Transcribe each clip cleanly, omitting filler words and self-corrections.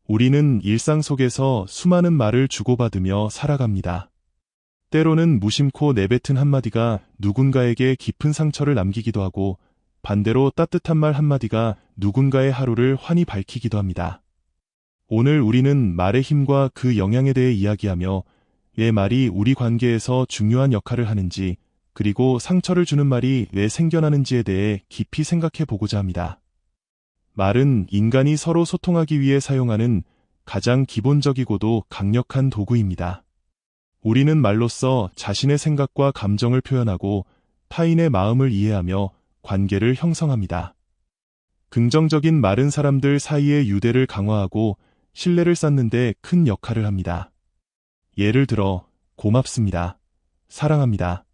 우리는 일상 속에서 수많은 말을 주고받으며 살아갑니다. 때로는 무심코 내뱉은 한마디가 누군가에게 깊은 상처를 남기기도 하고, 반대로 따뜻한 말 한마디가 누군가의 하루를 환히 밝히기도 합니다. 오늘 우리는 말의 힘과 그 영향에 대해 이야기하며, 왜 말이 우리 관계에서 중요한 역할을 하는지, 그리고 상처를 주는 말이 왜 생겨나는지에 대해 깊이 생각해 보고자 합니다. 말은 인간이 서로 소통하기 위해 사용하는 가장 기본적이고도 강력한 도구입니다. 우리는 말로써 자신의 생각과 감정을 표현하고 타인의 마음을 이해하며 관계를 형성합니다. 긍정적인 말은 사람들 사이의 유대를 강화하고 신뢰를 쌓는 데 큰 역할을 합니다. 예를 들어, 고맙습니다. 사랑합니다.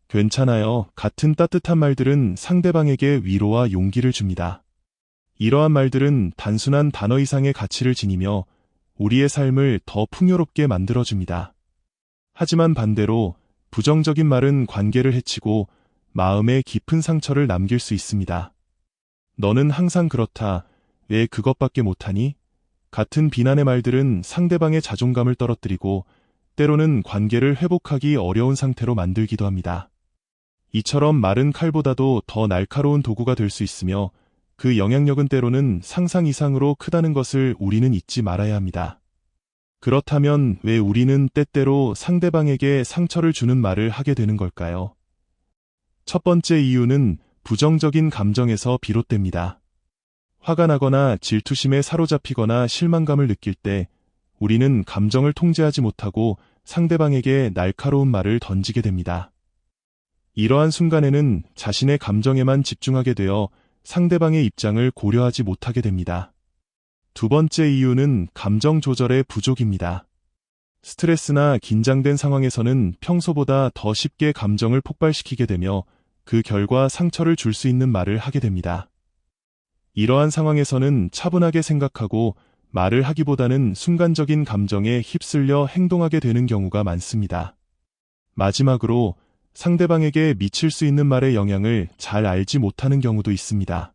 괜찮아요. 같은 따뜻한 말들은 상대방에게 위로와 용기를 줍니다. 이러한 말들은 단순한 단어 이상의 가치를 지니며 우리의 삶을 더 풍요롭게 만들어줍니다. 하지만 반대로 부정적인 말은 관계를 해치고 마음에 깊은 상처를 남길 수 있습니다. 너는 항상 그렇다. 왜 그것밖에 못하니? 같은 비난의 말들은 상대방의 자존감을 떨어뜨리고 때로는 관계를 회복하기 어려운 상태로 만들기도 합니다. 이처럼 말은 칼보다도 더 날카로운 도구가 될 수 있으며 그 영향력은 때로는 상상 이상으로 크다는 것을 우리는 잊지 말아야 합니다. 그렇다면 왜 우리는 때때로 상대방에게 상처를 주는 말을 하게 되는 걸까요? 첫 번째 이유는 부정적인 감정에서 비롯됩니다. 화가 나거나 질투심에 사로잡히거나 실망감을 느낄 때 우리는 감정을 통제하지 못하고 상대방에게 날카로운 말을 던지게 됩니다. 이러한 순간에는 자신의 감정에만 집중하게 되어 상대방의 입장을 고려하지 못하게 됩니다. 두 번째 이유는 감정 조절의 부족입니다. 스트레스나 긴장된 상황에서는 평소보다 더 쉽게 감정을 폭발시키게 되며 그 결과 상처를 줄 수 있는 말을 하게 됩니다. 이러한 상황에서는 차분하게 생각하고 말을 하기보다는 순간적인 감정에 휩쓸려 행동하게 되는 경우가 많습니다. 마지막으로 상대방에게 미칠 수 있는 말의 영향을 잘 알지 못하는 경우도 있습니다.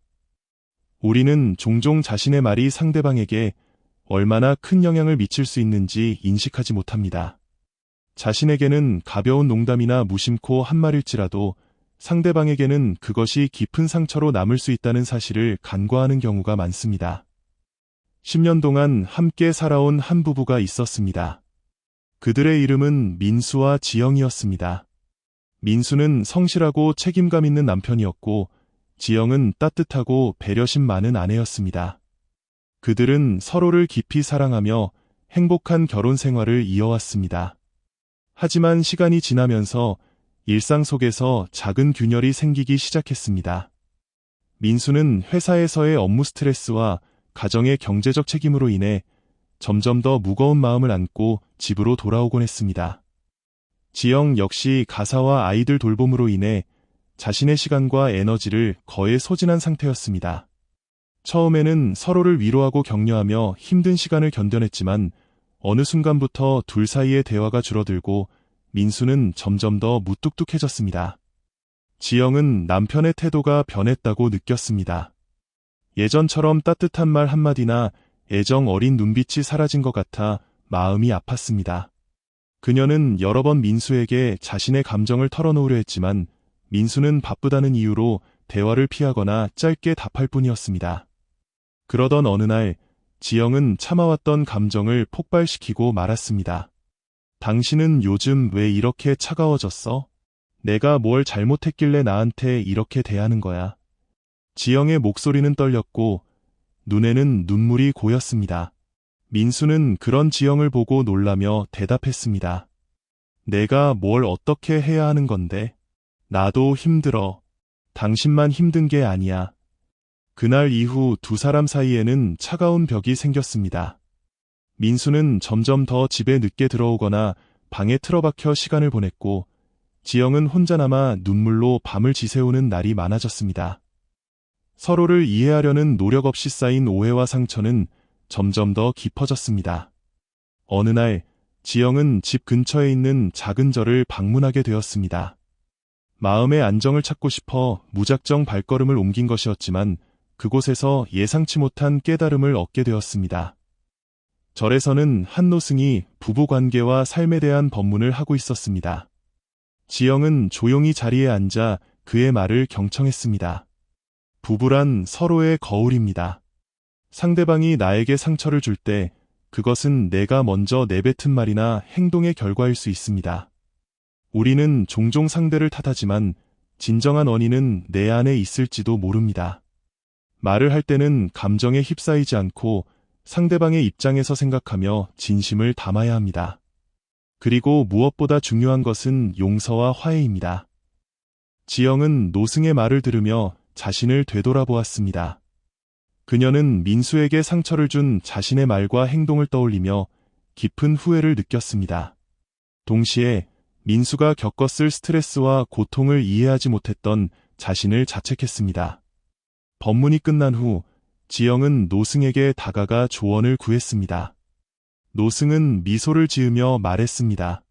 우리는 종종 자신의 말이 상대방에게 얼마나 큰 영향을 미칠 수 있는지 인식하지 못합니다. 자신에게는 가벼운 농담이나 무심코 한 말일지라도 상대방에게는 그것이 깊은 상처로 남을 수 있다는 사실을 간과하는 경우가 많습니다. 10년 동안 함께 살아온 한 부부가 있었습니다. 그들의 이름은 민수와 지영이었습니다. 민수는 성실하고 책임감 있는 남편이었고 지영은 따뜻하고 배려심 많은 아내였습니다. 그들은 서로를 깊이 사랑하며 행복한 결혼 생활을 이어왔습니다. 하지만 시간이 지나면서 일상 속에서 작은 균열이 생기기 시작했습니다. 민수는 회사에서의 업무 스트레스와 가정의 경제적 책임으로 인해 점점 더 무거운 마음을 안고 집으로 돌아오곤 했습니다. 지영 역시 가사와 아이들 돌봄으로 인해 자신의 시간과 에너지를 거의 소진한 상태였습니다. 처음에는 서로를 위로하고 격려하며 힘든 시간을 견뎌냈지만 어느 순간부터 둘 사이의 대화가 줄어들고 민수는 점점 더 무뚝뚝해졌습니다. 지영은 남편의 태도가 변했다고 느꼈습니다. 예전처럼 따뜻한 말 한마디나 애정 어린 눈빛이 사라진 것 같아 마음이 아팠습니다. 그녀는 여러 번 민수에게 자신의 감정을 털어놓으려 했지만 민수는 바쁘다는 이유로 대화를 피하거나 짧게 답할 뿐이었습니다. 그러던 어느 날 지영은 참아왔던 감정을 폭발시키고 말았습니다. 당신은 요즘 왜 이렇게 차가워졌어? 내가 뭘 잘못했길래 나한테 이렇게 대하는 거야? 지영의 목소리는 떨렸고 눈에는 눈물이 고였습니다. 민수는 그런 지영을 보고 놀라며 대답했습니다. 내가 뭘 어떻게 해야 하는 건데? 나도 힘들어. 당신만 힘든 게 아니야. 그날 이후 두 사람 사이에는 차가운 벽이 생겼습니다. 민수는 점점 더 집에 늦게 들어오거나 방에 틀어박혀 시간을 보냈고 지영은 혼자 남아 눈물로 밤을 지새우는 날이 많아졌습니다. 서로를 이해하려는 노력 없이 쌓인 오해와 상처는 점점 더 깊어졌습니다. 어느 날 지영은 집 근처에 있는 작은 절을 방문하게 되었습니다. 마음의 안정을 찾고 싶어 무작정 발걸음을 옮긴 것이었지만 그곳에서 예상치 못한 깨달음을 얻게 되었습니다. 절에서는 한 노승이 부부관계와 삶에 대한 법문을 하고 있었습니다. 지영은 조용히 자리에 앉아 그의 말을 경청했습니다. 부부란 서로의 거울입니다. 상대방이 나에게 상처를 줄 때 그것은 내가 먼저 내뱉은 말이나 행동의 결과일 수 있습니다. 우리는 종종 상대를 탓하지만 진정한 원인은 내 안에 있을지도 모릅니다. 말을 할 때는 감정에 휩싸이지 않고 상대방의 입장에서 생각하며 진심을 담아야 합니다. 그리고 무엇보다 중요한 것은 용서와 화해입니다. 지영은 노승의 말을 들으며 자신을 되돌아보았습니다. 그녀는 민수에게 상처를 준 자신의 말과 행동을 떠올리며 깊은 후회를 느꼈습니다. 동시에 민수가 겪었을 스트레스와 고통을 이해하지 못했던 자신을 자책했습니다. 법문이 끝난 후 지영은 노승에게 다가가 조언을 구했습니다. 노승은 미소를 지으며 말했습니다.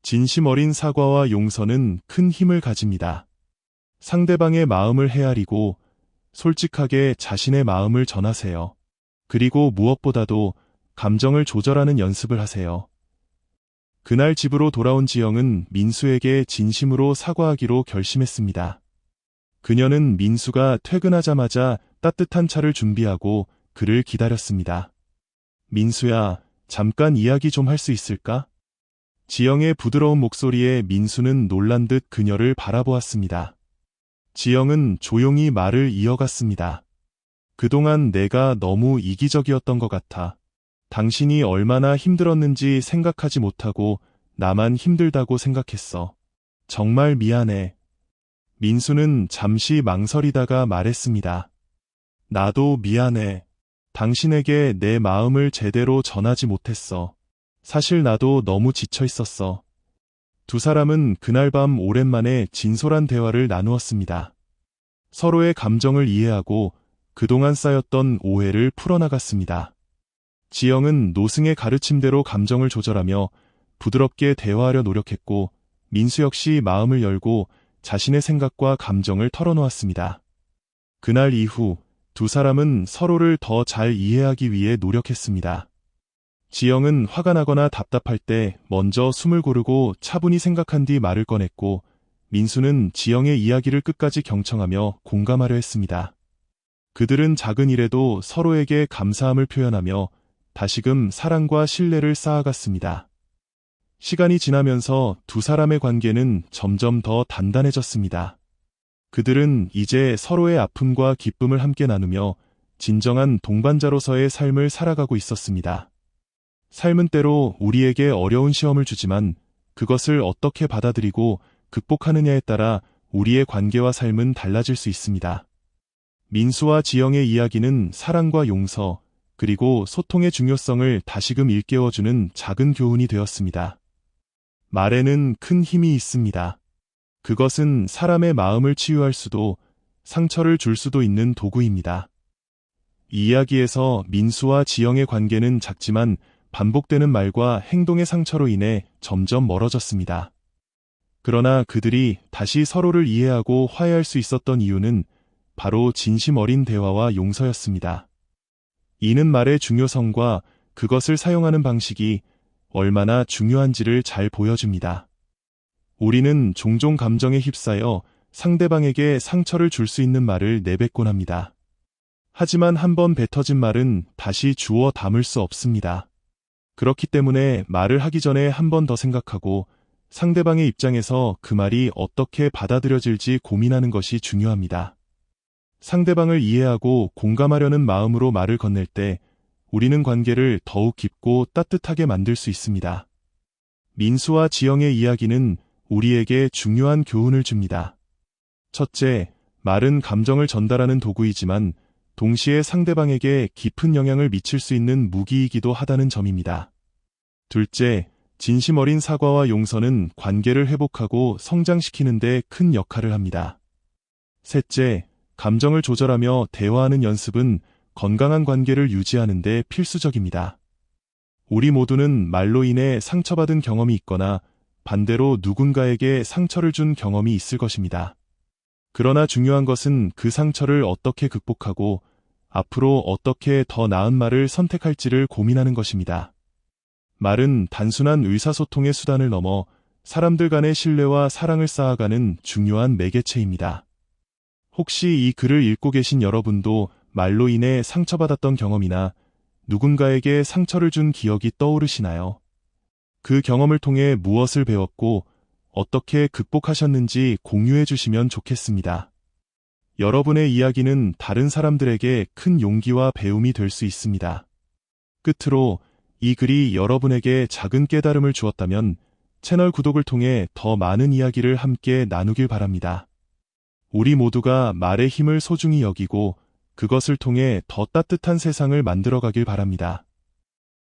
진심 어린 사과와 용서는 큰 힘을 가집니다. 상대방의 마음을 헤아리고 솔직하게 자신의 마음을 전하세요. 그리고 무엇보다도 감정을 조절하는 연습을 하세요. 그날 집으로 돌아온 지영은 민수에게 진심으로 사과하기로 결심했습니다. 그녀는 민수가 퇴근하자마자 따뜻한 차를 준비하고 그를 기다렸습니다. 민수야, 잠깐 이야기 좀 할 수 있을까? 지영의 부드러운 목소리에 민수는 놀란 듯 그녀를 바라보았습니다. 지영은 조용히 말을 이어갔습니다. 그동안 내가 너무 이기적이었던 것 같아. 당신이 얼마나 힘들었는지 생각하지 못하고 나만 힘들다고 생각했어. 정말 미안해. 민수는 잠시 망설이다가 말했습니다. 나도 미안해. 당신에게 내 마음을 제대로 전하지 못했어. 사실 나도 너무 지쳐 있었어. 두 사람은 그날 밤 오랜만에 진솔한 대화를 나누었습니다. 서로의 감정을 이해하고 그동안 쌓였던 오해를 풀어나갔습니다. 지영은 노승의 가르침대로 감정을 조절하며 부드럽게 대화하려 노력했고 민수 역시 마음을 열고 자신의 생각과 감정을 털어놓았습니다. 그날 이후 두 사람은 서로를 더 잘 이해하기 위해 노력했습니다. 지영은 화가 나거나 답답할 때 먼저 숨을 고르고 차분히 생각한 뒤 말을 꺼냈고 민수는 지영의 이야기를 끝까지 경청하며 공감하려 했습니다. 그들은 작은 일에도 서로에게 감사함을 표현하며 다시금 사랑과 신뢰를 쌓아갔습니다. 시간이 지나면서 두 사람의 관계는 점점 더 단단해졌습니다. 그들은 이제 서로의 아픔과 기쁨을 함께 나누며 진정한 동반자로서의 삶을 살아가고 있었습니다. 삶은 때로 우리에게 어려운 시험을 주지만 그것을 어떻게 받아들이고 극복하느냐에 따라 우리의 관계와 삶은 달라질 수 있습니다. 민수와 지영의 이야기는 사랑과 용서, 그리고 소통의 중요성을 다시금 일깨워주는 작은 교훈이 되었습니다. 말에는 큰 힘이 있습니다. 그것은 사람의 마음을 치유할 수도, 상처를 줄 수도 있는 도구입니다. 이 이야기에서 민수와 지영의 관계는 작지만 반복되는 말과 행동의 상처로 인해 점점 멀어졌습니다. 그러나 그들이 다시 서로를 이해하고 화해할 수 있었던 이유는 바로 진심 어린 대화와 용서였습니다. 이는 말의 중요성과 그것을 사용하는 방식이 얼마나 중요한지를 잘 보여줍니다. 우리는 종종 감정에 휩싸여 상대방에게 상처를 줄 수 있는 말을 내뱉곤 합니다. 하지만 한번 뱉어진 말은 다시 주워 담을 수 없습니다. 그렇기 때문에 말을 하기 전에 한 번 더 생각하고 상대방의 입장에서 그 말이 어떻게 받아들여질지 고민하는 것이 중요합니다. 상대방을 이해하고 공감하려는 마음으로 말을 건넬 때 우리는 관계를 더욱 깊고 따뜻하게 만들 수 있습니다. 민수와 지영의 이야기는 우리에게 중요한 교훈을 줍니다. 첫째, 말은 감정을 전달하는 도구이지만 동시에 상대방에게 깊은 영향을 미칠 수 있는 무기이기도 하다는 점입니다. 둘째, 진심 어린 사과와 용서는 관계를 회복하고 성장시키는 데 큰 역할을 합니다. 셋째, 감정을 조절하며 대화하는 연습은 건강한 관계를 유지하는 데 필수적입니다. 우리 모두는 말로 인해 상처받은 경험이 있거나 반대로 누군가에게 상처를 준 경험이 있을 것입니다. 그러나 중요한 것은 그 상처를 어떻게 극복하고 앞으로 어떻게 더 나은 말을 선택할지를 고민하는 것입니다. 말은 단순한 의사소통의 수단을 넘어 사람들 간의 신뢰와 사랑을 쌓아가는 중요한 매개체입니다. 혹시 이 글을 읽고 계신 여러분도 말로 인해 상처받았던 경험이나 누군가에게 상처를 준 기억이 떠오르시나요? 그 경험을 통해 무엇을 배웠고 어떻게 극복하셨는지 공유해 주시면 좋겠습니다. 여러분의 이야기는 다른 사람들에게 큰 용기와 배움이 될 수 있습니다. 끝으로 이 글이 여러분에게 작은 깨달음을 주었다면 채널 구독을 통해 더 많은 이야기를 함께 나누길 바랍니다. 우리 모두가 말의 힘을 소중히 여기고 그것을 통해 더 따뜻한 세상을 만들어가길 바랍니다.